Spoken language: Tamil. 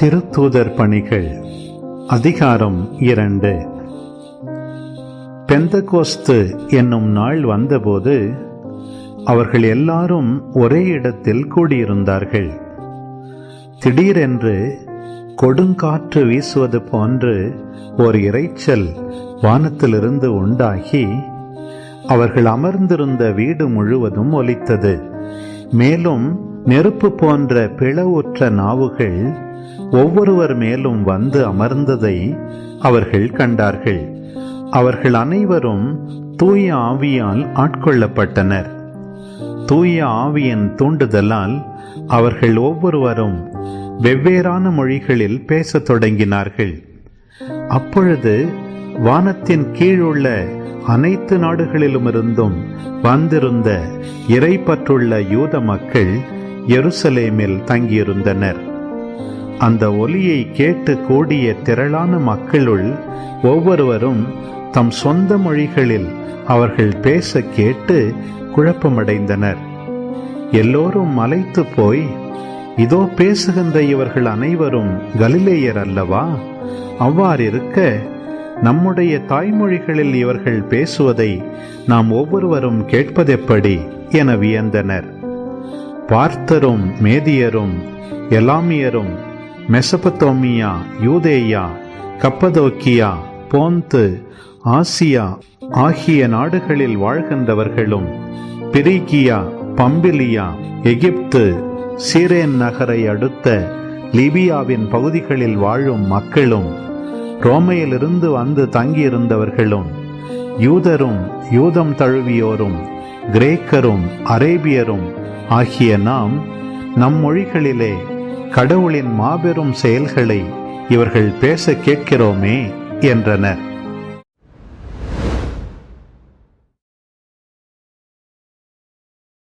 திருத்தூதர் பணிகள் அதிகாரம் 2. பெந்தகோஸ்து என்னும் நாள் வந்தபோது அவர்கள் எல்லாரும் ஒரே இடத்தில் கூடியிருந்தார்கள். திடீரென்று கொடுங்காற்று வீசுவது போன்று ஒரு இரைச்சல் வானத்திலிருந்து உண்டாகி அவர்கள் அமர்ந்திருந்த வீடு முழுவதும் ஒலித்தது. மேலும் நெருப்பு போன்ற பிளவுற்ற நாவுகள் ஒவ்வொருவர் மேலும் வந்து அமர்ந்ததை அவர்கள் கண்டார்கள். அவர்கள் அனைவரும் தூய ஆவியால் ஆட்கொள்ளப்பட்டனர். தூய ஆவியின் தூண்டுதலால் அவர்கள் ஒவ்வொருவரும் வெவ்வேறான மொழிகளில் பேசத் தொடங்கினார்கள். அப்பொழுது வானத்தின் கீழுள்ள அனைத்து நாடுகளிலுமிருந்தும் வந்திருந்த இறைப்பற்றுள்ள யூத மக்கள் எருசலேமில் தங்கியிருந்தனர். அந்த ஒலியை கேட்டு கூடிய திரளான மக்களுள் ஒவ்வொருவரும் தம் சொந்த மொழிகளில் அவர்கள் பேச கேட்டு குழப்பமடைந்தனர். எல்லோரும் மலைத்து போய், இதோ பேசுகின்ற இவர்கள் அனைவரும் கலிலேயர் அல்லவா? அவ்வாறிருக்க நம்முடைய தாய்மொழிகளில் இவர்கள் பேசுவதை நாம் ஒவ்வொருவரும் கேட்பதெப்படி என வியந்தனர். பார்த்தரும் மேதியரும் எலாமியரும் மெசபத்தோமியா, யூதேயா, கப்பதோக்கியா, போந்து, ஆசியா ஆகிய நாடுகளில் வாழ்கின்றவர்களும், பிரிகியா, பம்பிலியா, எகிப்து, சீரேன் நகரை அடுத்த லிபியாவின் பகுதிகளில் வாழும் மக்களும், ரோமையிலிருந்து வந்து தங்கியிருந்தவர்களும், யூதரும் யூதம் தழுவியோரும், கிரேக்கரும் அரேபியரும் ஆகிய நாம் நம் மொழிகளிலே கடவுளின் மாபெரும் செயல்களை இவர்கள் பேச கேட்கிறோமே என்றனர்.